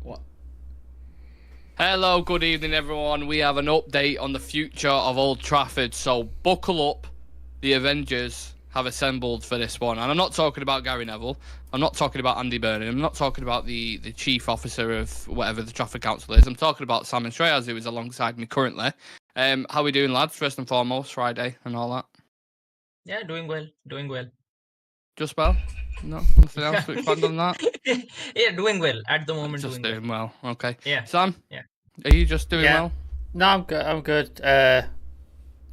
What? Hello, good evening, everyone. We have an update on the future of Old Trafford, so buckle up. The Avengers have assembled for this one, and I'm not talking about Gary Neville. I'm not talking about Andy Burnham. I'm not talking about the chief officer of whatever the Trafford Council is. I'm talking about Sam and Shreyas, who is alongside me currently. How we doing, lads? First and foremost, Friday and all that. Yeah, doing well, doing well. Just well. No, nothing else Yeah, to expand on that. yeah, doing well at the moment, Just doing well. doing well. Okay, Yeah, Sam, yeah. are you just doing Yeah, well? no, I'm good. I'm good.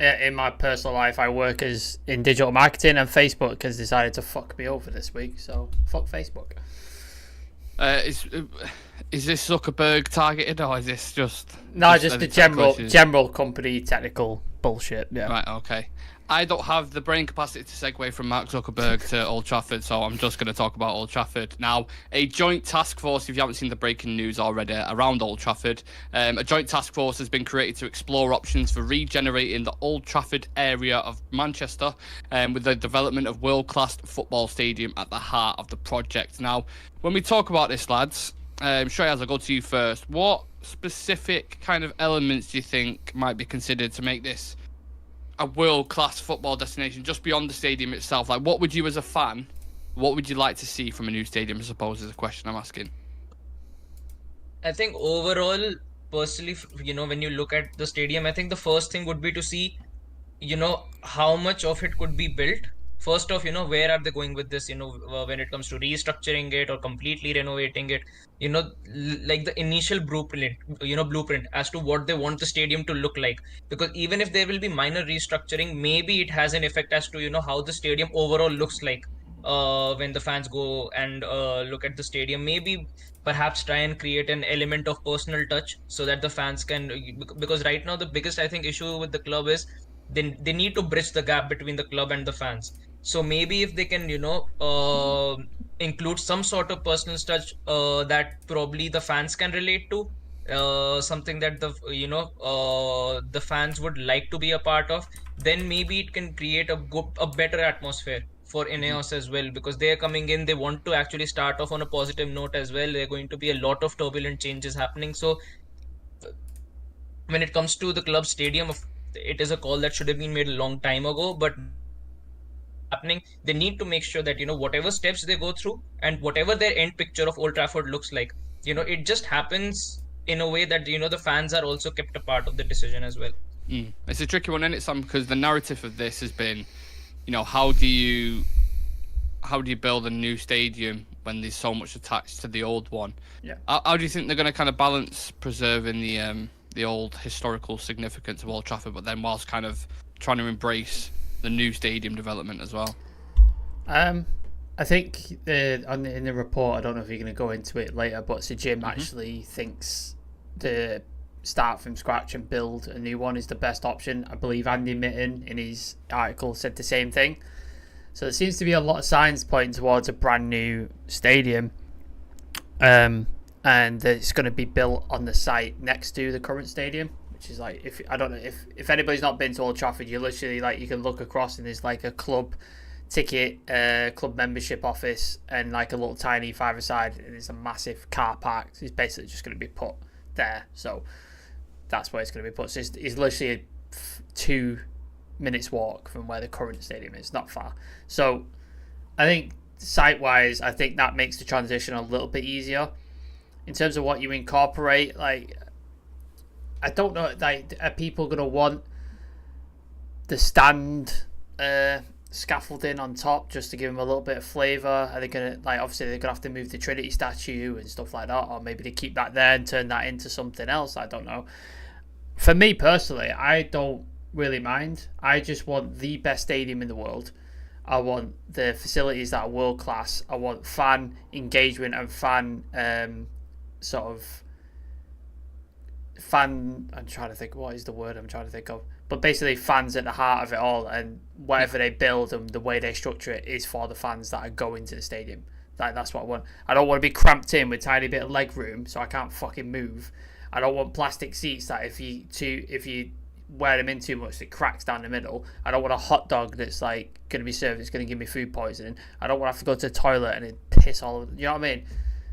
In my personal life, I work as in digital marketing, and Facebook has decided to fuck me over this week. So fuck Facebook. Uh, is is this Zuckerberg targeted, or is this just No, just any the technical general issues? general company technical bullshit. Yeah. Right, okay. I don't have the brain capacity to segue from Mark Zuckerberg to Old Trafford, so I'm just going to talk about Old Trafford. Now, a joint task force, if you haven't seen the breaking news already, around Old Trafford, a joint task force has been created to explore options for regenerating the Old Trafford area of Manchester, with the development of world-class football stadium at the heart of the project. Now, when we talk about this, lads, Shreyas, I'll go to you first. What specific kind of elements do you think might be considered to make this a world-class football destination just beyond the stadium itself? Like, what would you, as a fan, what would you like to see from a new stadium? I suppose is a question I'm asking. I think overall, personally, when you look at the stadium, I think the first thing would be to see, how much of it could be built. First off, where are they going with this, when it comes to restructuring it or completely renovating it, like the initial blueprint as to what they want the stadium to look like. Because even if there will be minor restructuring, maybe it has an effect as to, how the stadium overall looks like. When the fans go and look at the stadium, maybe perhaps try and create an element of personal touch so that the fans can, because right now the biggest I think issue with the club is they need to bridge the gap between the club and the fans. So maybe if they can, include some sort of personal touch that probably the fans can relate to, something that the fans would like to be a part of, then maybe it can create a better atmosphere for Mm-hmm. Ineos as well, because they're coming in, they want to actually start off on a positive note as well. There are going to be a lot of turbulent changes happening. So when it comes to the club stadium, it is a call that should have been made a long time ago, but happening, they need to make sure that, whatever steps they go through and whatever their end picture of Old Trafford looks like, it just happens in a way that, the fans are also kept a part of the decision as well. It's a tricky one, isn't it, Sam? Because the narrative of this has been, how do you build a new stadium when there's so much attached to the old one? Yeah. How do you think they're going to kind of balance preserving the old historical significance of Old Trafford, but then whilst kind of trying to embrace the new stadium development as well? I think in the report, I don't know if you're going to go into it later, but Sir Jim Hmm. actually thinks the start from scratch and build a new one is the best option. I believe Andy Mitten in his article said the same thing. So there seems to be a lot of signs pointing towards a brand new stadium, and it's going to be built on the site next to the current stadium, which is like, if I don't know if anybody's not been to Old Trafford, you literally, like, you can look across and there's like a club ticket, club membership office, and like a little tiny five-a-side, and there's a massive car park. It's basically just going to be put there, so that's where it's going to be put. So it's literally a 2 minutes walk from where the current stadium is, not far. So I think site wise, I think that makes the transition a little bit easier. In terms of what you incorporate, like, I don't know, like, are people gonna want the stand scaffolding on top just to give them a little bit of flavour? Are they gonna, like, obviously they're gonna have to move the Trinity statue and stuff like that, or maybe they keep that there and turn that into something else? I don't know. For me personally, I don't really mind. I just want the best stadium in the world. I want the facilities that are world class. I want fan engagement and fan sort of fan. I'm trying to think, what is the word I'm trying to think of. But basically, fans at the heart of it all, and whatever they build and the way they structure it is for the fans that are going to the stadium. That's what I want. I don't want to be cramped in with tiny bit of leg room so I can't fucking move. I don't want plastic seats that if you wear them in too much, it cracks down the middle. I don't want a hot dog that's like going to be served. It's going to give me food poisoning. I don't want to have to go to the toilet and it piss all over. You know what I mean?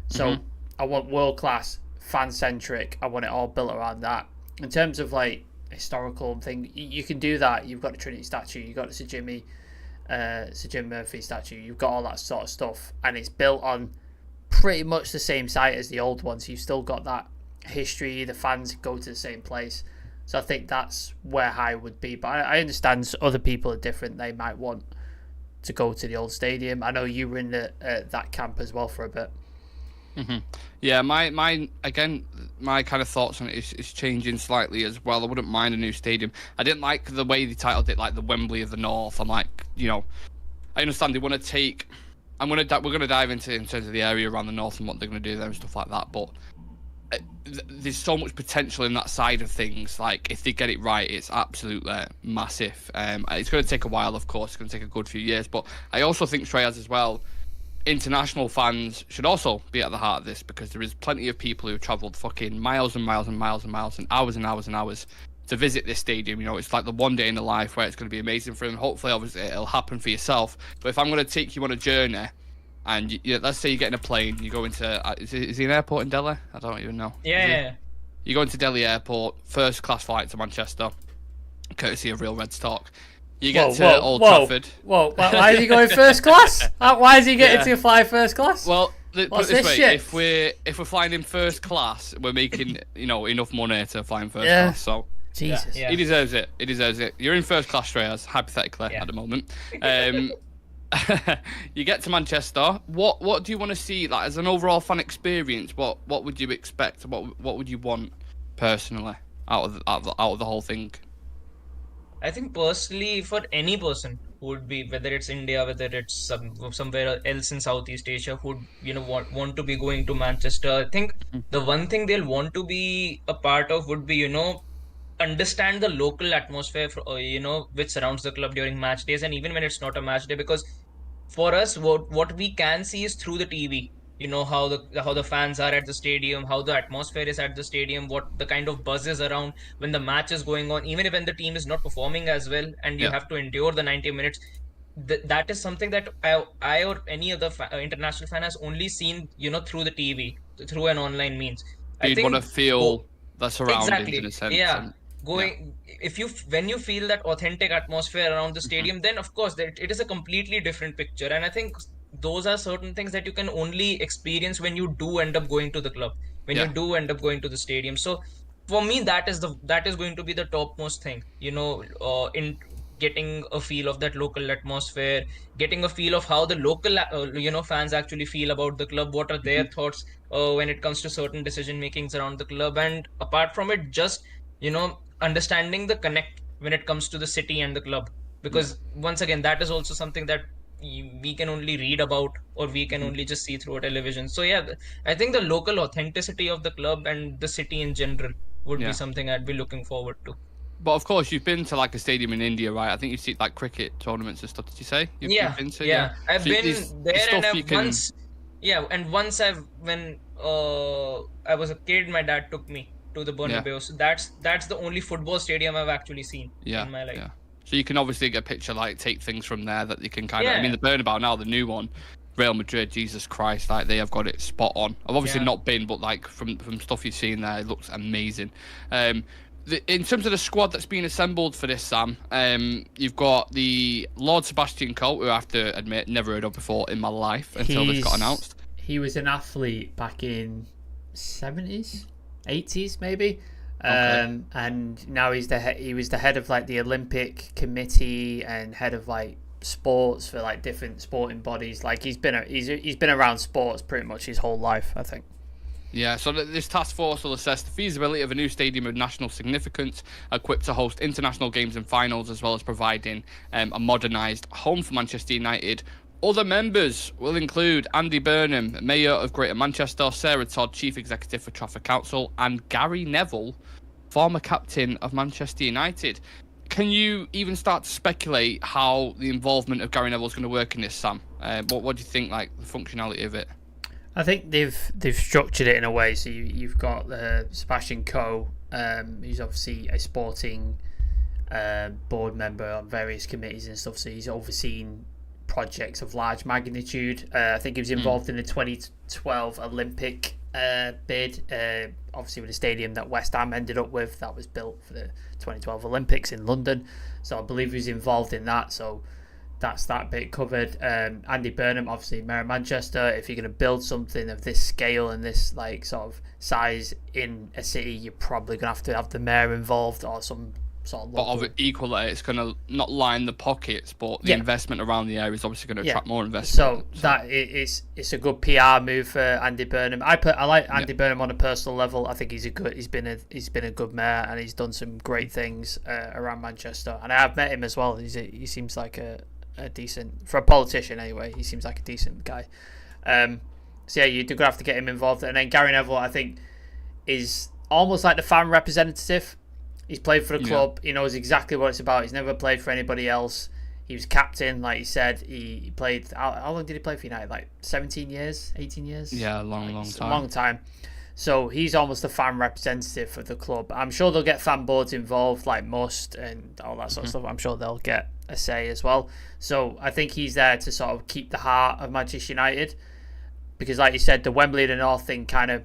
So Hmm. I want world class, fan centric. I want it all built around that. In terms of like historical thing, you can do that. You've got the Trinity statue, you've got the Sir Jim Murphy statue, you've got all that sort of stuff, and it's built on pretty much the same site as the old one. So you've still got that history. The fans go to the same place. So I think that's where high would be. But I understand other people are different. They might want to go to the old stadium. I know you were in that camp as well for a bit. Mm-hmm. Yeah, my kind of thoughts on it is changing slightly as well. I wouldn't mind a new stadium. I didn't like the way they titled it, like the Wembley of the North. I'm like, I understand they want to take. We're gonna dive into in terms of the area around the north and what they're gonna do there and stuff like that. But there's so much potential in that side of things. Like if they get it right, it's absolutely massive. It's going to take a while, of course. It's going to take a good few years. But I also think Shreyas as well. International fans should also be at the heart of this, because there is plenty of people who have travelled fucking miles and miles and miles and miles and hours and hours and hours to visit this stadium. It's like the one day in the life where it's going to be amazing for them. Hopefully, obviously, it'll happen for yourself. But if I'm going to take you on a journey, and let's say you get in a plane, you go into is he an airport in Delhi? I don't even know. Yeah. You go into Delhi Airport, first class flight to Manchester, courtesy of Real Red Stock. You get to Old Trafford. Whoa! Why is he going first class? Why is he getting to fly first class? Well, put it this way: shit? if we're flying in first class, we're making enough money to fly in first class. So Jesus, he deserves it. He deserves it. You're in first class, Shreyas, hypothetically at the moment. You get to Manchester. What do you want to see, like, as an overall fan experience? What would you expect? What would you want personally out of the whole thing? I think personally, for any person who would be, whether it's India, whether it's somewhere else in Southeast Asia, who would want to be going to Manchester, I think the one thing they'll want to be a part of would be understand the local atmosphere which surrounds the club during match days, and even when it's not a match day, because for us what we can see is through the TV. How the fans are at the stadium, how the atmosphere is at the stadium, what the kind of buzz is around when the match is going on, even when the team is not performing as well, and you have to endure the 90 minutes. That is something that I or any other international fan has only seen through the TV, through an online means. You'd want to feel the surroundings, exactly, in a sense. Yeah. When you feel that authentic atmosphere around the stadium, then of course it is a completely different picture. And I think those are certain things that you can only experience when you do end up going to the club, when you do end up going to the stadium. So for me, that is going to be the topmost thing, in getting a feel of that local atmosphere, getting a feel of how the local fans actually feel about the club, what are their thoughts when it comes to certain decision makings around the club. And apart from it, just understanding the connect when it comes to the city and the club, because once again, that is also something that we can only read about, or we can only just see through a television. So I think the local authenticity of the club and the city in general would be something I'd be looking forward to. But of course, you've been to like a stadium in India, right? I think you've seen like cricket tournaments and stuff. Did you say? You've been to, I've been there, and once when I was a kid, my dad took me to the Bernabeu. So that's the only football stadium I've actually seen in my life. So you can obviously get a picture, like take things from there that you can kind of. I mean, the Bernabeu now, the new one, Real Madrid, Jesus Christ, like they have got it spot on. I've obviously not been, but like from stuff you've seen there, it looks amazing. In terms of the squad that's been assembled for this, Sam, you've got the Lord Sebastian Coe, who I have to admit, never heard of before in my life until this got announced. He was an athlete back in 70s, 80s maybe. Okay. And now he was the head of like the Olympic committee and head of like sports for like different sporting bodies. Like he's been around sports pretty much his whole life, I think. Yeah, so this task force will assess the feasibility of a new stadium of national significance, equipped to host international games and finals, as well as providing a modernised home for Manchester United. Other members will include Andy Burnham, Mayor of Greater Manchester, Sarah Todd, Chief Executive for Trafford Council, and Gary Neville, former captain of Manchester United. Can you even start to speculate how the involvement of Gary Neville is going to work in this, Sam? What do you think, like the functionality of it? I think they've structured it in a way so you've got Sebastian Coe, who's obviously a sporting board member on various committees and stuff. So he's overseen projects of large magnitude. I think he was involved in the 2012 Olympic bid, obviously with a stadium that West Ham ended up with that was built for the 2012 Olympics in London. So I believe he's involved in that. So that's that bit covered. Andy Burnham, obviously Mayor of Manchester. If you're going to build something of this scale and this like sort of size in a city, you're probably going to have the mayor involved or some sort of local. But equally, it's going to not line the pockets, but the investment around the area is obviously going to attract more investment. So that it's a good PR move for Andy Burnham. I like Andy Burnham on a personal level. I think he's been a good mayor, and he's done some great things around Manchester. And I have met him as well. He seems like a decent, for a politician anyway. He seems like a decent guy. So yeah, you're gonna have to get him involved. And then Gary Neville, I think, is almost like the fan representative. He's played for the club. He knows exactly what it's about. He's never played for anybody else. He was captain, like he said. He played. How long did he play for United? Like 17 years, 18 years. Yeah, long time. A long time. So he's almost the fan representative for the club. I'm sure they'll get fan boards involved, like Must and all that sort of stuff. I'm sure they'll get a say as well. So I think he's there to sort of keep the heart of Manchester United, because, like you said, the Wembley and the North thing kind of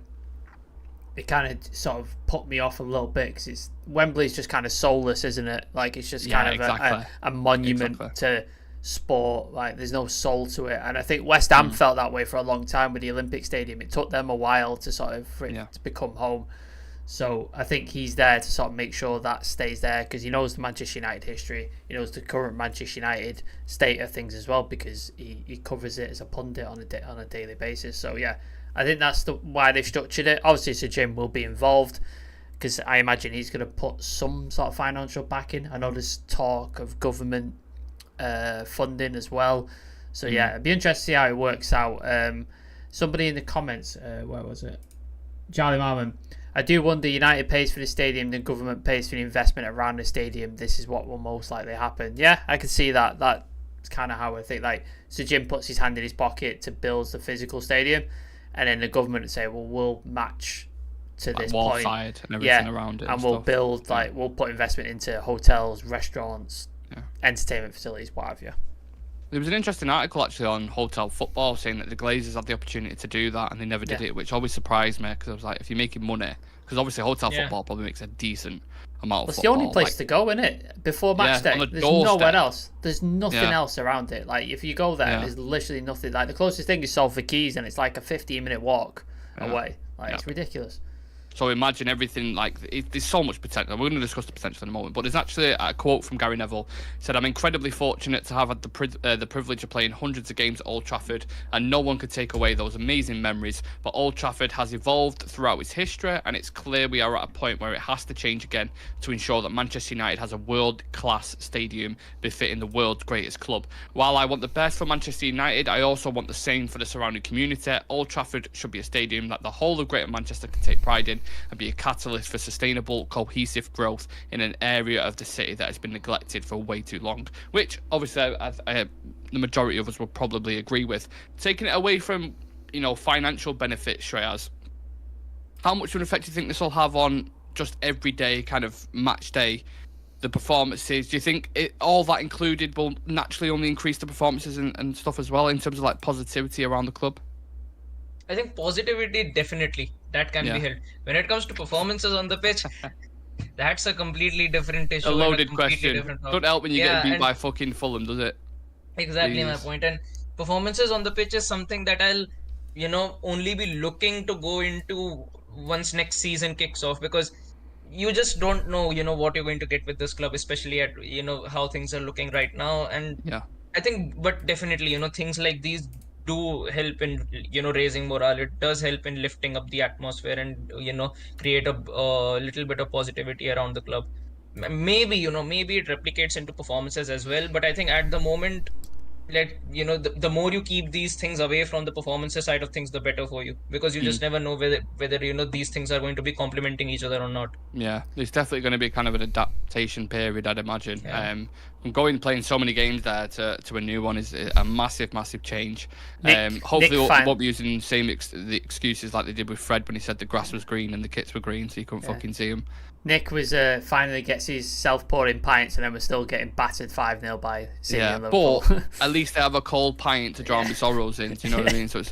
sort of put me off a little bit, because Wembley's just kind of soulless, isn't it? Like it's just kind of a monument to sport. Like there's no soul to it. And I think West Ham felt that way for a long time with the Olympic Stadium. It took them a while to sort of to become home. So I think he's there to sort of make sure that stays there, because he knows the Manchester United history. He knows the current Manchester United state of things as well, because he covers it as a pundit on a daily basis. So yeah, I think that's why they've structured it. Obviously, Sir Jim will be involved, because I imagine he's going to put some sort of financial backing. I know there's talk of government funding as well. So yeah, it'd be interesting to see how it works out. Somebody in the comments, where was it? Charlie Marmon. I do wonder, United pays for the stadium, the government pays for the investment around the stadium. This is what will most likely happen. Yeah, I can see that. That's kind of how I think. Like, Sir Jim puts his hand in his pocket to build the physical stadium, and then the government would say, well, we'll match to this wall point. Side and everything around it. And we'll build, we'll put investment into hotels, restaurants, entertainment facilities, what have you. There was an interesting article actually on Hotel Football saying that the Glazers had the opportunity to do that and they never did it, which always surprised me, because I was like, if you're making money, because obviously Hotel Football probably makes a decent amount of It's football. the only place to go, isn't it? Before match day, there's nowhere else. There's nothing else around it. Like if you go there, there's literally nothing. Like the closest thing is Salford Quays, and it's like a 15-minute walk away. Like it's ridiculous. So imagine everything, like, there's so much potential. We're going to discuss the potential in a moment, but there's actually a quote from Gary Neville. He said, "I'm incredibly fortunate to have had the privilege of playing hundreds of games at Old Trafford, and no one could take away those amazing memories. But Old Trafford has evolved throughout its history, and it's clear we are at a point where it has to change again to ensure that Manchester United has a world-class stadium befitting the world's greatest club. While I want the best for Manchester United, I also want the same for the surrounding community. Old Trafford should be a stadium that the whole of Greater Manchester can take pride in, and be a catalyst for sustainable, cohesive growth in an area of the city that has been neglected for way too long." Which, obviously, the majority of us will probably agree with. Taking it away from, financial benefits, Shreyas, how much of an effect do you think this will have on just everyday kind of match day, the performances? Do you think all that included will naturally only increase the performances and stuff as well, in terms of like positivity around the club? I think positivity, definitely, that can be held. When it comes to performances on the pitch, that's a completely different issue. A loaded question. Don't help when you get beat by fucking Fulham, does it? Exactly my point. And performances on the pitch is something that I'll, only be looking to go into once next season kicks off, because you just don't know, what you're going to get with this club, especially at, how things are looking right now. And I think, but definitely, things like these do help in raising morale. It does help in lifting up the atmosphere and create a little bit of positivity around the club. Maybe maybe it replicates into performances as well, but I think at the moment, the more you keep these things away from the performances side of things, the better for you, because you just never know whether these things are going to be complementing each other or not. Yeah, there's definitely going to be kind of an adaptation period, I'd imagine. From playing so many games there to a new one is a massive change. Hopefully we won't be using the excuses like they did with Fred when he said the grass was green and the kits were green, so you couldn't fucking see them. Nick was finally gets his self-pouring pints, and then we're still getting battered 5-0 by City and Liverpool. But at least they have a cold pint to drown my sorrows in. Do you know what I mean? So it's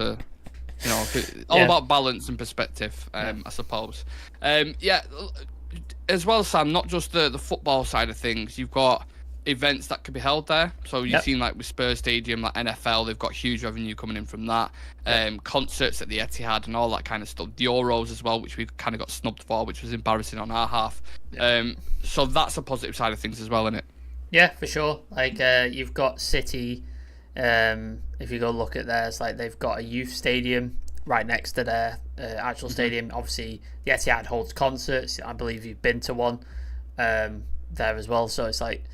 You know, all about balance and perspective, I suppose. Yeah, as well, Sam, not just the football side of things, you've got events that could be held there. So you've seen like with Spurs Stadium, like NFL, they've got huge revenue coming in from that. Concerts at the Etihad and all that kind of stuff. The Euros as well, which we kind of got snubbed for, which was embarrassing on our half. So that's a positive side of things as well, isn't it? Yeah, for sure. Like you've got City. If you go look at theirs, like they've got a youth stadium right next to their actual stadium. Obviously, the Etihad holds concerts. I believe you've been to one there as well. So it's like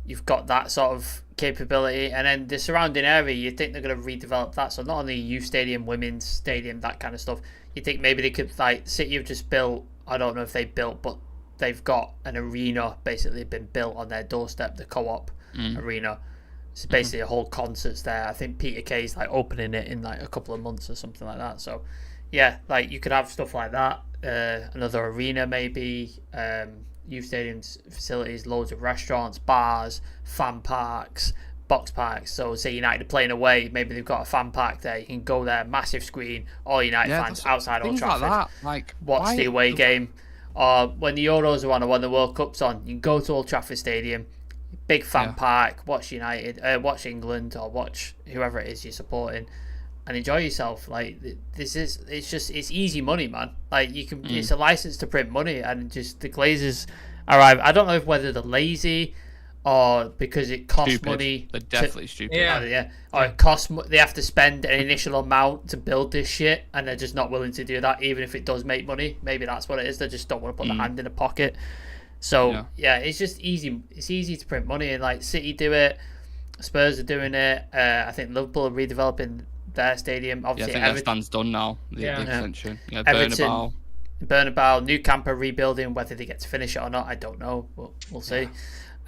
you've got that sort of capability, and then the surrounding area, you think they're going to redevelop that. So not only youth stadium, women's stadium, that kind of stuff. You think maybe they could, like City have just built. I don't know if they built, but they've got an arena basically been built on their doorstep, the Co-op arena. It's basically a whole concerts there. I think Peter Kay's like opening it in like a couple of months or something like that. So yeah, like you could have stuff like that. Another arena maybe. Youth stadiums, facilities, loads of restaurants, bars, fan parks, box parks. So say United are playing away, maybe they've got a fan park there. You can go there, massive screen, all United fans outside Old Trafford. Watch the away game. Or when the Euros are on or when the World Cup's on, you can go to Old Trafford Stadium, big fan park, watch United, watch England, or watch whoever it is you're supporting, and enjoy yourself. Like it's easy money, man. Like you can, it's a license to print money, and just the Glazers arrive. I don't know whether they're lazy or because it costs money. They're definitely stupid. Yeah. Or it costs. They have to spend an initial amount to build this shit, and they're just not willing to do that, even if it does make money. Maybe that's what it is. They just don't want to put their hand in the pocket. So it's just easy. It's easy to print money, and like City do it, Spurs are doing it. I think Liverpool are redeveloping their stadium. Obviously, I think that stand's done now. The extension. Bernabeu, New Camp are rebuilding. Whether they get to finish it or not, I don't know. We'll see.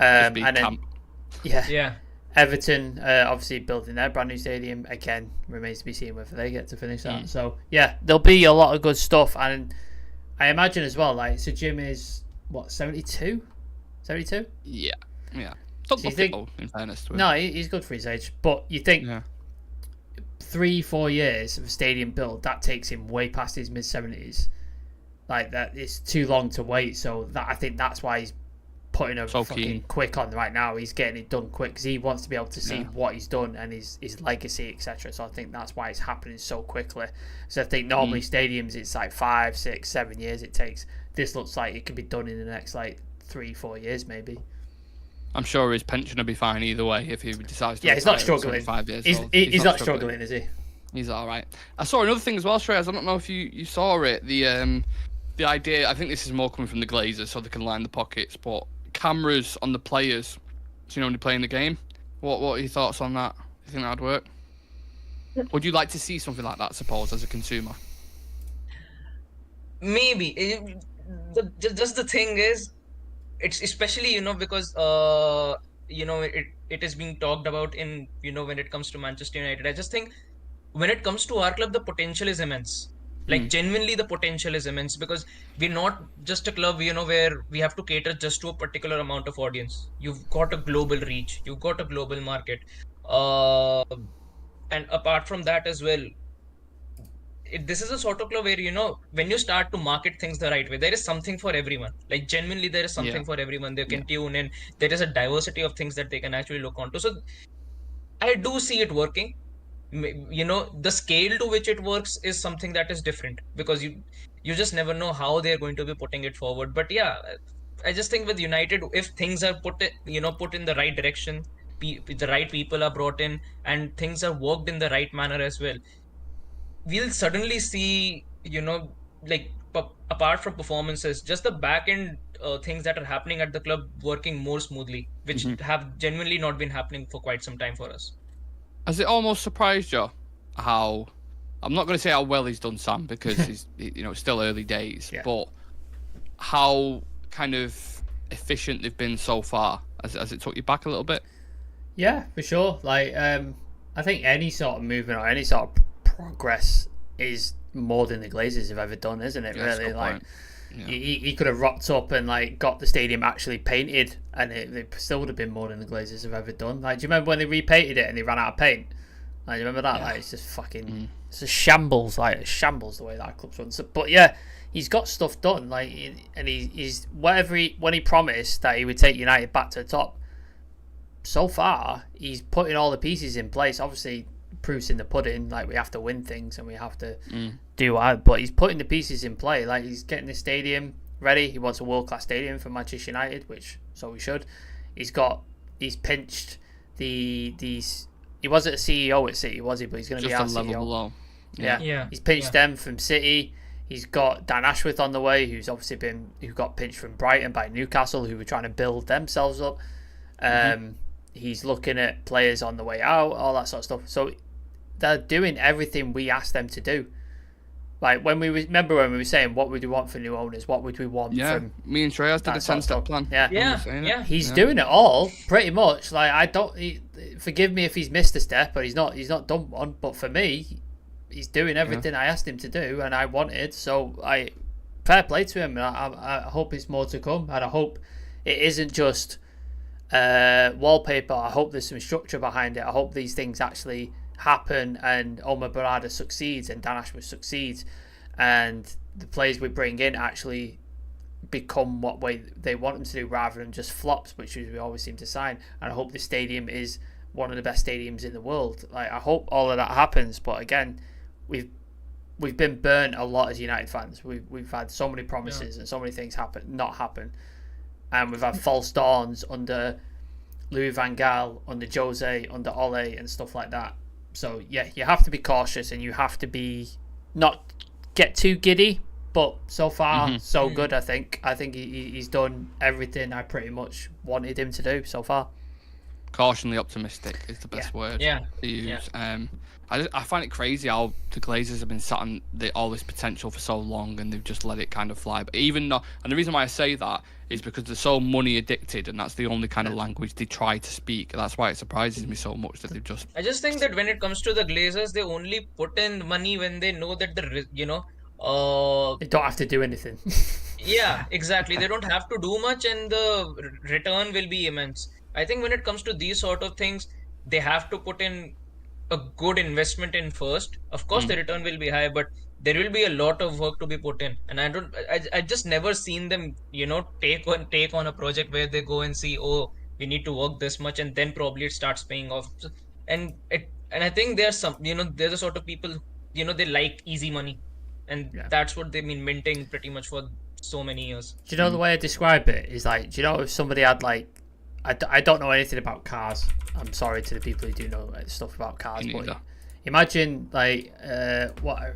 And then, Everton obviously building their brand new stadium. Again, remains to be seen whether they get to finish that. So yeah, there'll be a lot of good stuff, and I imagine as well. Like, so Jim is what, 72? 72? Yeah. Don't look it, in fairness to him. No, he's good for his age. But you think 3-4 years of a stadium build, that takes him way past his mid-70s. Like, that is too long to wait. So that I think that's why he's putting a fucking quick on right now. He's getting it done quick because he wants to be able to see what he's done and his legacy, etc. So I think that's why it's happening so quickly. So I think normally stadiums, it's like 5, 6, 7 years it takes. This looks like it could be done in the next like 3-4 years maybe. I'm sure his pension will be fine either way if he decides to. He's not struggling. 5 years he's not struggling, is he? He's all right. I saw another thing as well, Shreyas. I don't know if you saw it. The idea. I think this is more coming from the Glazers, so they can line the pockets. But cameras on the players, so when they're playing the game. What are your thoughts on that? Do you think that'd work? Would you like to see something like that? I suppose as a consumer. Maybe. Just the thing is, it's especially because it is being talked about in when it comes to Manchester United. I just think when it comes to our club, the potential is immense. Like genuinely, the potential is immense because we're not just a club where we have to cater just to a particular amount of audience. You've got a global reach, you've got a global market, and apart from that as well, this is a sort of club where when you start to market things the right way, there is something for everyone. Like genuinely, there is something for everyone. They can tune in. There is a diversity of things that they can actually look onto. So I do see it working. The scale to which it works is something that is different because you just never know how they're going to be putting it forward. But yeah, I just think with United, if things are put in the right direction, the right people are brought in, and things are worked in the right manner as well, we'll suddenly see, apart from performances, just the back end things that are happening at the club working more smoothly, which have genuinely not been happening for quite some time for us. Has it almost surprised you how, I'm not going to say how well he's done, Sam, because he's it's still early days, but how kind of efficient they've been so far? Has it took you back a little bit? Yeah, for sure. Like, I think any sort of movement or any sort of progress is more than the Glazers have ever done, isn't it? Really, like he could have rocked up and like got the stadium actually painted, and it still would have been more than the Glazers have ever done. Like, do you remember when they repainted it and they ran out of paint? Like, you remember that? Yeah. Like, it's just fucking, it's a shambles. Like, a shambles the way that club's run. So, but yeah, he's got stuff done. Like, and he's whatever when he promised that he would take United back to the top. So far, he's putting all the pieces in place. Obviously, proof's in the pudding. Like, we have to win things and we have to do what. But he's putting the pieces in play. Like, he's getting the stadium ready. He wants a world-class stadium for Manchester United, which so we should. He's pinched these. He wasn't a CEO at City, was he? But he's going to be our Just a level CEO. below. Yeah. He's pinched them from City. He's got Dan Ashworth on the way, who got pinched from Brighton by Newcastle, who were trying to build themselves up. He's looking at players on the way out, all that sort of stuff. So they're doing everything we asked them to do. Like, when we were saying, what would we want for new owners? What would we want from... me and Shreyas did a 10-step plan. Yeah. He's doing it all, pretty much. Like, forgive me if he's missed a step, but he's not done one. But for me, he's doing everything I asked him to do and I wanted. So, fair play to him. I hope it's more to come. And I hope it isn't just wallpaper. I hope there's some structure behind it. I hope these things actually happen and Omar Barada succeeds and Dan Ashworth succeeds and the players we bring in actually become what way they want them to do rather than just flops, which we always seem to sign. And I hope the stadium is one of the best stadiums in the world. Like, I hope all of that happens, but again, we've been burnt a lot as United fans. We've had so many promises and so many things not happen, and we've had false dawns under Louis van Gaal, under Jose, under Ole and stuff like that. So yeah, you have to be cautious and you have to be not get too giddy. But so far, so good. I think he's done everything I pretty much wanted him to do so far. Cautiously optimistic is the best word to use. I find it crazy how the Glazers have been sat on all this potential for so long and they've just let it kind of fly. But and the reason why I say that is because they're so money addicted and that's the only kind of language they try to speak. That's why it surprises me so much that they've just... I just think that when it comes to the Glazers, they only put in money when they know that they don't have to do anything. Yeah, exactly. They don't have to do much and the return will be immense. I think when it comes to these sort of things, they have to put in a good investment in first. Of course, the return will be high, but there will be a lot of work to be put in. And I just never seen them, take on a project where they go and see, oh, we need to work this much, and then probably it starts paying off. And I think they're the sort of people, they like easy money, and that's what they've been minting pretty much for so many years. Do you know the way I describe it is like, do you know if somebody had like, I don't know anything about cars. I'm sorry to the people who do know stuff about cars, but imagine like what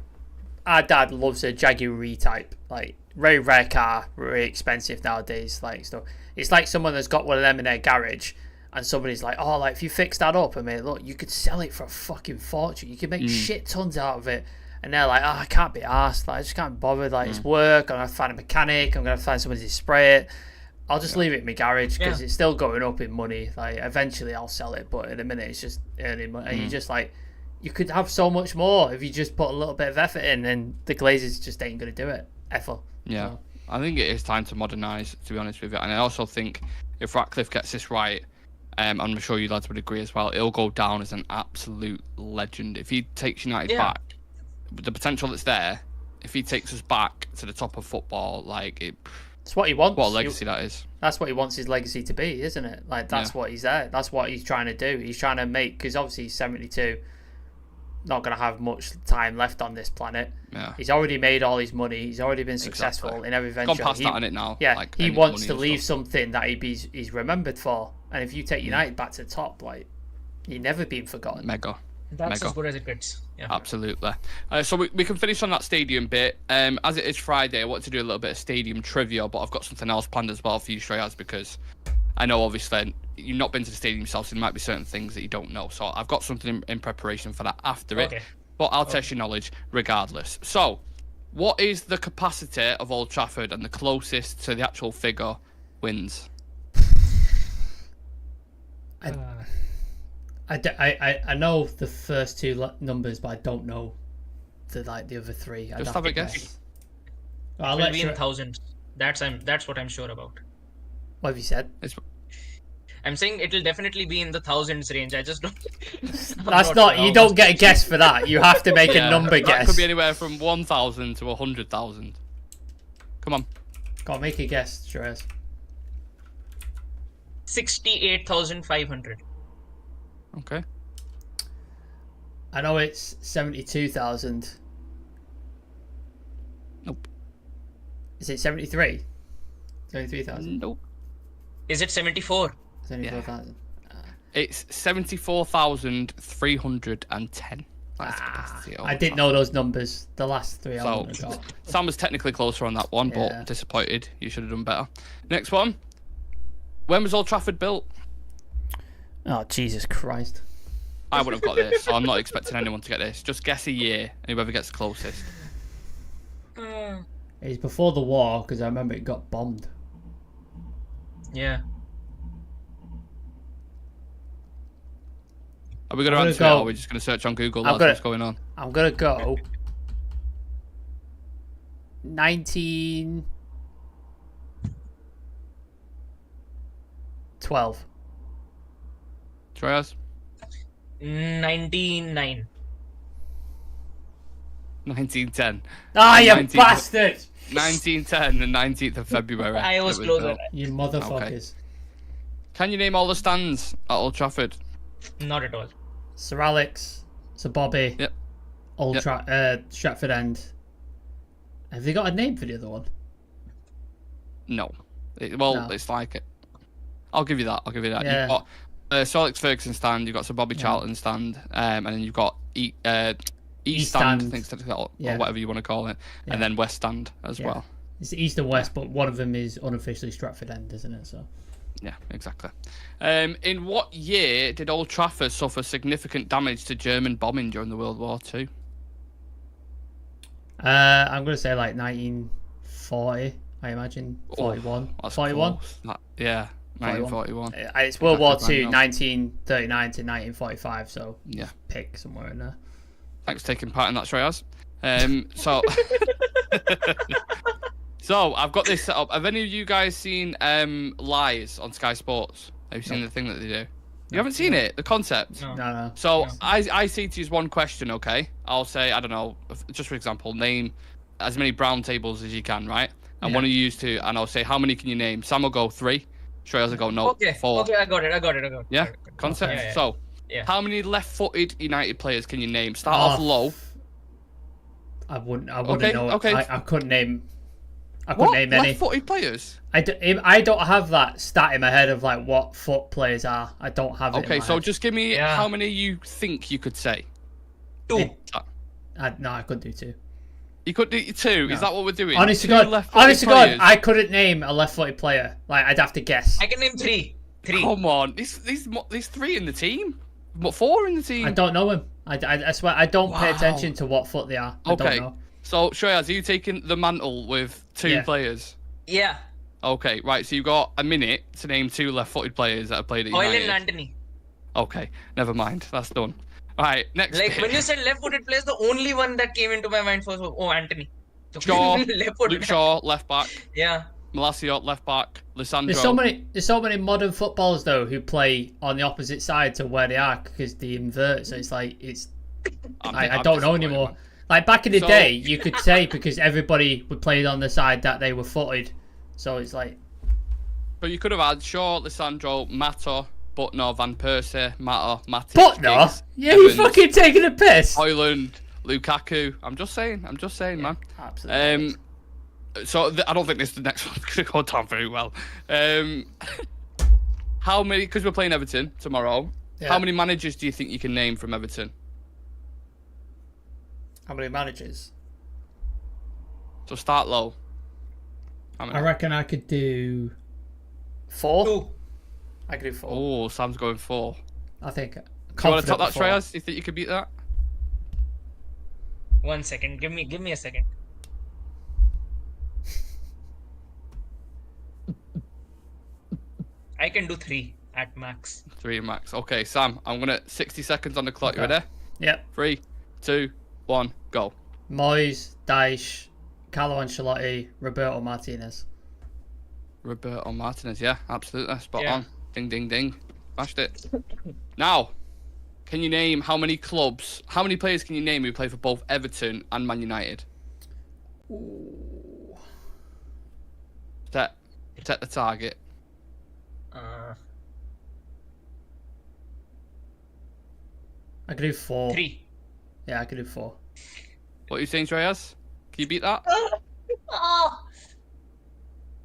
our dad loves a Jaguar E-Type, like very rare car, very expensive nowadays. Like stuff. It's like someone that's got one of them in their garage, and somebody's like, oh, like if you fix that up, I mean, look, you could sell it for a fucking fortune. You could make shit tons out of it. And they're like, oh, I can't be arsed. Like, I just can't bother. Like, it's work. I'm gonna have to find a mechanic. I'm gonna have to find somebody to spray it. I'll just leave it in my garage because it's still going up in money. Like, eventually I'll sell it, but at the minute it's just earning money. And you just like, you could have so much more if you just put a little bit of effort in, and the Glazers just ain't gonna do it ever. Yeah, so. I think it is time to modernise, to be honest with you. And I also think if Ratcliffe gets this right, I'm sure you lads would agree as well, it'll go down as an absolute legend. If he takes United back, the potential that's there, if he takes us back to the top of football, like it's what he wants. What a legacy that is. That's what he wants his legacy to be, isn't it? Like, that's what he's there. That's what he's trying to do. He's trying to make, because obviously he's 72, not going to have much time left on this planet. Yeah. He's already made all his money. He's already been successful in every venture. Gone past that on it now. Yeah, like he wants to leave something that he's remembered for. And if you take United back to the top, like, you've never been forgotten. Mega. That's as good as it gets. Yeah. Absolutely. So we can finish on that stadium bit. As it is Friday, I want to do a little bit of stadium trivia, but I've got something else planned as well for you, Shreyas, because I know obviously you've not been to the stadium yourself, so there might be certain things that you don't know. So I've got something in preparation for that after it. But I'll test your knowledge regardless. So, what is the capacity of Old Trafford, and the closest to the actual figure wins? I know the first two numbers, but I don't know the other three. Just have a guess. It will be in thousands. That's what I'm sure about. What have you said? I'm saying it'll definitely be in the thousands range. I just don't. I'm That's not not. sure You how don't much. get a guess for that. You have to make a Yeah, number that guess. could be anywhere from 1,000 to 100,000. Come on. Go on, make a guess, Shreyas. 68,500. Okay. I know it's 72,000. Nope. Is it 73? 73,000. Nope. Is it 74? 74,000. It's 74,310. That's the capacity. I didn't know those numbers. The last three I So, wouldn't have got. Sam was technically closer on that one, Yeah. but disappointed. You should have done better. Next one. When was Old Trafford built? Oh, Jesus Christ. I would have got this, so I'm not expecting anyone to get this. Just guess a year, and whoever gets closest. It's before the war, because I remember it got bombed. Yeah. Are we going to I'm gonna answer it, go- or are we just going to search on Google? I'm That's gonna- what's going on. I'm going to go 1912. Shreyas? 99. 1910. Ah, you 19 bastard! 1910, the 19th of February. I was it was closer. built. You motherfuckers. Can you name all the stands at Old Trafford? Not at all. Sir Alex, Sir Bobby, Yep. Stratford End. Have they got a name for the other one? No. No. It's like it. I'll give you that. Yeah. You've got Sir Alex Ferguson stand, you've got Sir Bobby Charlton stand, and then you've got East stand, Stand. I think, or Yeah. whatever you want to call it, Yeah. and then West stand as Yeah. well. It's East and West, but one of them is unofficially Stratford End, isn't it? So Yeah, exactly. In what year did Old Trafford suffer significant damage to German bombing during the World War II? I'm going to say like 1940, I imagine. 41. That's 41? close. Yeah, 1941. It's World War Exactly, II, right, 1939 to 1945, so Yeah. pick somewhere in there. Thanks for taking part in that, Shreyas. So, so I've got this set up. Have any of you guys seen Lies on Sky Sports? Have you seen the thing that they do? You haven't seen it? The concept? No. No. So No. I say to you one question, okay? I'll say, I don't know, just for example, name as many brown tables as you can, right? And Yeah. one of you use to, and I'll say, how many can you name? Sam will go 3. Shreyas will go, no, Okay. 4. Okay, I got it. Yeah? Got it. Concept? Yeah, yeah. So, Yeah. how many left-footed United players can you name? Start Oh, off low. I wouldn't Okay, know. okay. I couldn't name. I couldn't What? name any. Left-footed players? I don't have that stat in my head of like what foot players are. I don't have it. Okay, in my so head. just give me Yeah. how many you think you could say. 2. No, I couldn't do two. You could do 2. No. Is that what we're doing? Honest to 2 God, left-footed honest to God, players? I couldn't name a left-footed player. Like I'd have to guess. I can name 3. 3. Come on, these 3 in the team. What, 4 in the team? I don't know him. I swear I don't pay Wow. attention to what foot they are. I Okay. don't know. So, Shreyas, are you taking the mantle with 2 Yeah. players? Yeah. Okay, right. So you've got a minute to name 2 left-footed players that have played at Oil United. and Anthony. Okay, never mind. That's done. All right, next. Like bit. when you said left-footed players, the only one that came into my mind was Anthony. So Shaw, left-footed. Luke Shaw, left back. Yeah. Malacio, left back. Lissandro. There's so many modern footballers though who play on the opposite side to where they are because they invert. So it's like I don't know anymore. Like back in the So- day, you could say because everybody would play on the side that they were footed. So it's like But you could have had Shaw, Lissandro, Mato, Butner, Van Persie, Mato, Matic, Butner. Giggs, Yeah, you Evans, fucking taking a piss. Hoyland, Lukaku. I'm just saying, man. Absolutely. So I don't think the next one's going to go down very well. How many? Because we're playing Everton tomorrow. Yeah. How many managers do you think you can name from Everton? How many managers? So start low. How many? I reckon I could do 4. 2. I could do 4. Oh, Sam's going 4. I think. Do you want to top that, Confident Shreyas? Do you think you could beat that? 1 second. Give me a second. I can do 3 at max. 3 max. Okay, Sam, I'm going to 60 seconds on the clock. You Okay. ready? Yep. 3, 2, 1, go. Moyes, Dyche, Carlo Ancelotti, Roberto Martinez. Roberto Martinez, yeah, absolutely. Spot Yeah. on. Ding, ding, ding. Smashed it. Now, can you name how many players can you name who play for both Everton and Man United? Ooh. Set the target. I could do 4. 3. Yeah, I could do 4. What are you saying, Shreyas? Can you beat that?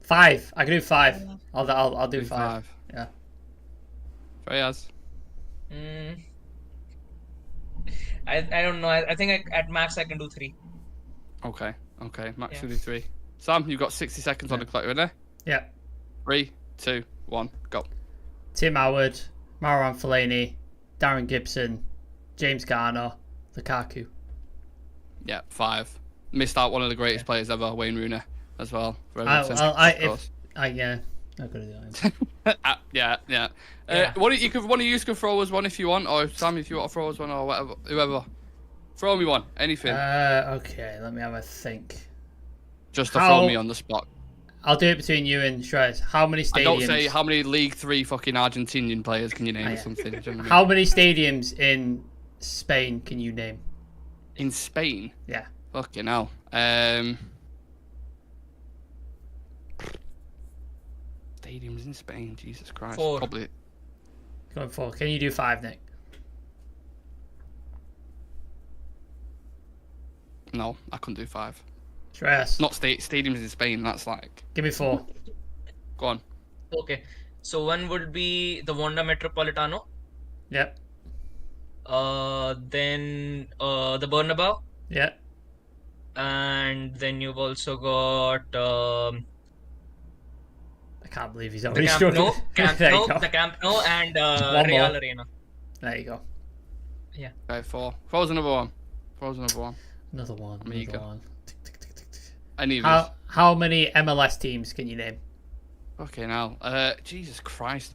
5. I could do 5. I'll do 5. Yeah. Shreyas. I don't know. I think at max I can do 3. Okay. Max will do 3. Sam, you've got 60 seconds on the clock, ready? Yeah. 3, 2, 1, go. Tim Howard, Marouane Fellaini, Darren Gibson, James Garner, Lukaku. Yeah, 5. Missed out one of the greatest players ever, Wayne Rooney, as well. For Everton, yeah, I could do that. yeah. One of you can throw us one if you want, or Sam if you want to throw us one, or whatever, whoever. Throw me one, anything. Okay, let me have a think. Just to throw me on the spot. I'll do it between you and Shreyas. How many stadiums? I don't say how many League 3 fucking Argentinian players can you name or something. Do you know what I mean? How many stadiums in Spain can you name? In Spain? Yeah. Fucking hell. Stadiums in Spain, Jesus Christ. 4. Probably. Going 4. Can you do 5, Nick? No, I couldn't do 5. Shreyas. Not stadiums in Spain, that's like... Give me 4. Go on. Okay. So one would be the Wanda Metropolitano. Yep. Then the Bernabeu. Yep. And then you've also got I can't believe he's the already Camp struggling. Nou, the Camp Nou, and Real Arena. There you go. Yeah. Okay, 4. Throw us another one. Another one. Amiga. Another one. Any of these. How many MLS teams can you name? Okay, now. Jesus Christ.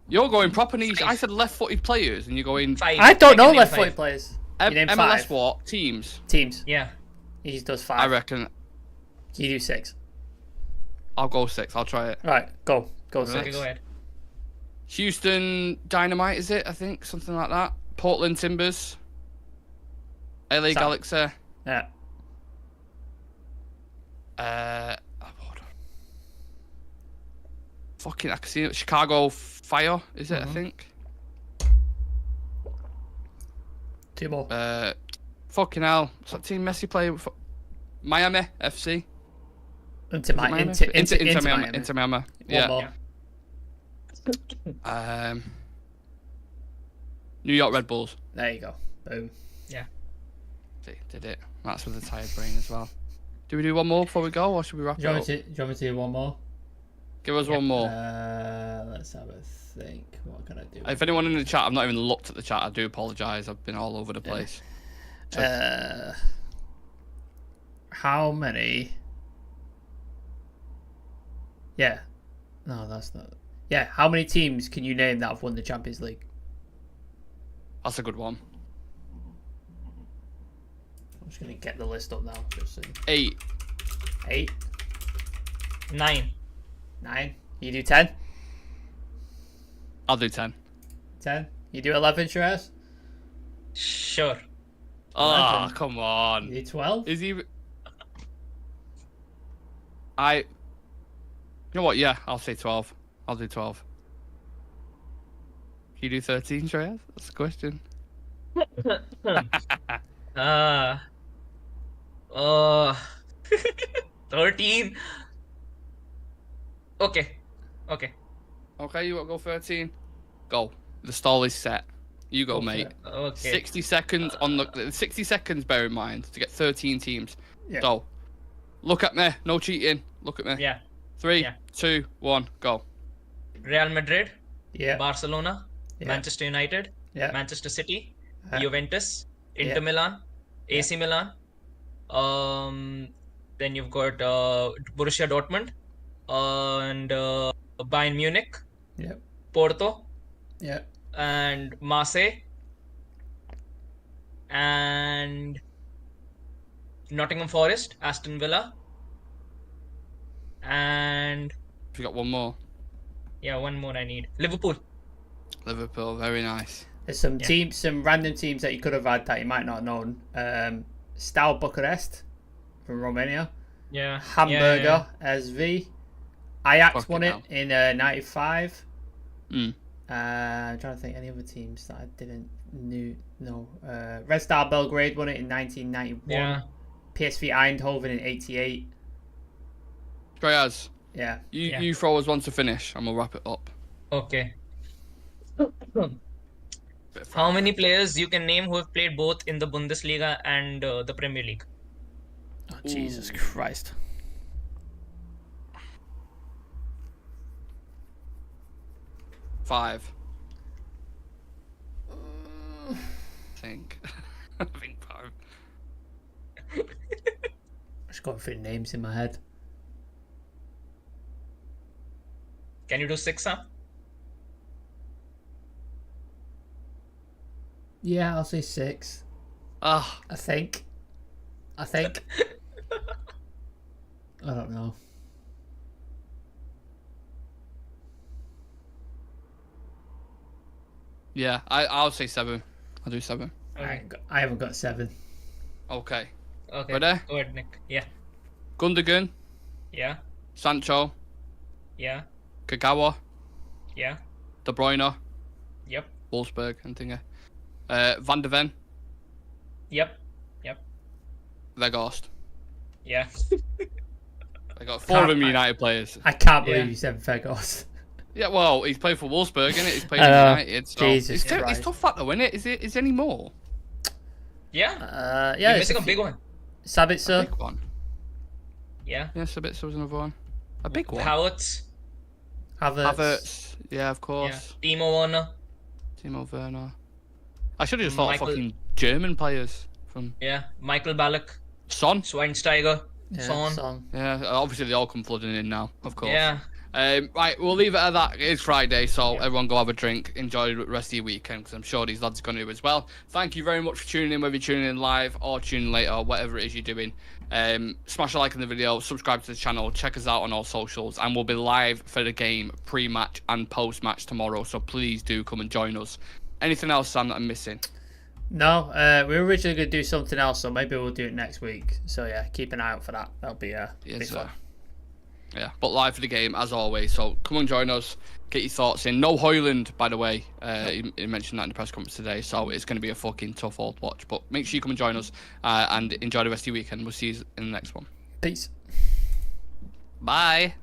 You're going proper niche. I said left-footed players, and you're going... 5. I don't know can name left-footed 5. players. You name MLS 5. what? Teams? Teams. Yeah. He just does 5. I reckon... You do 6. I'll go 6. I'll try it. Right, go. Go Right. 6. Okay, go ahead. Houston Dynamite, is it? I think. Something like that. Portland Timbers. LA Galaxy. Yeah. Hold on. Fucking, I can see it. Chicago Fire, is it? I think. 2 more. Fucking hell. What's that team Messi play? Miami FC. Inter Miami. Inter Miami. One Yeah. more. New York Red Bulls. There you go. Boom. Yeah. See, did it. That's with a tired brain as well. Do we do one more before we go, or should we wrap Do it you up? want me to do one more? Give us one more. Let's have a think. What can I do? If anyone in the chat, I've not even looked at the chat. I do apologise. I've been all over the place. How many? Yeah. No, that's not. Yeah. How many teams can you name that have won the Champions League? That's a good one. I'm just gonna get the list up now. Just so. 8. 8. 9. 9. You do 10. I'll do 10. 10. You do 11, Shreyas? Sure. Oh, 11. come on. You do 12. Is he... You know what? Yeah, I'll say 12. I'll do 12. Can you do 13, Shreyas? That's the question. 13. Okay. Okay, you want to go 13? Go. The stall is set. You go, mate. Okay. 60 seconds on the 60 seconds. Bear in mind to get 13 teams. Yeah. So, look at me. No cheating. Look at me. Yeah. 3, Yeah. 2, 1, go. Real Madrid, Yeah. Barcelona, Yeah. Manchester United, Yeah. Manchester City, Yeah. Juventus, Inter Yeah. Milan, AC Milan. Then you've got Borussia Dortmund, and Bayern Munich, Yeah. Porto, Yeah. and Marseille, and Nottingham Forest, Aston Villa, and If you got one more. Yeah, one more I need. Liverpool. Liverpool, very nice. There's some random teams that you could have had that you might not have known. Steaua Bucharest from Romania. Yeah. Hamburger SV. Ajax Fucking won it hell. in 95. Mm. I'm trying to think any other teams that I didn't know. Red Star Belgrade won it in 1991. Yeah. PSV Eindhoven in 88. Shreyas, Yeah. you throw us one to finish and we'll wrap it up. Okay. Bit of How many players you can name who have played both in the Bundesliga and the Premier League? Oh, Jesus Christ. Five. I think. I think 5. Just going through names in my head. Can you do 6, huh? Yeah, I'll say 6. Ah, I think. I don't know. yeah, I'll say 7. I'll do 7. Okay. I haven't got 7. Okay. Okay. Ready? Go ahead, Nick. Yeah. Gundogan, Yeah. Sancho, Yeah. Kagawa, Yeah. De Bruyne, Yep. Wolfsburg, and Thinger. Van de Ven, Yep. Yep. Weghorst. Yeah. I got 4 of them United players. I can't believe Yeah. you said Vegos. Yeah, well, he's played for Wolfsburg, isn't it? He's played I for know. United. So Jesus it's Christ. tough fact though, isn't it? Is any more? Yeah. Yeah, You're it's missing a big one. Sabitzer. Big one. Yeah. Yes, a bit. So was another one. A big one. Havertz. Havertz. Yeah, of Yeah. course. Timo Werner. Timo Werner. I should have just thought Michael- of fucking German players from Yeah. Michael Ballack. Son. Schweinsteiger. Yeah, Son. Son. Yeah, obviously they all come flooding in now, of course. Yeah. Right, we'll leave it at that. It is Friday, so Yeah. everyone go have a drink. Enjoy the rest of your weekend, because I'm sure these lads are going to do as well. Thank you very much for tuning in, whether you're tuning in live or tuning later, or whatever it is you're doing. Smash a like on the video, subscribe to the channel, check us out on all socials, and we'll be live for the game pre-match and post-match tomorrow, so please do come and join us. Anything else, Sam, that I'm missing? No, we were originally going to do something else, so maybe we'll do it next week. So yeah, keep an eye out for that. That'll be Yes, fun. Yeah, but live for the game as always. So come and join us. Get your thoughts in. No Hoyland, by the way. He mentioned that in the press conference today. So it's going to be a fucking tough old watch. But make sure you come and join us and enjoy the rest of your weekend. We'll see you in the next one. Peace. Bye.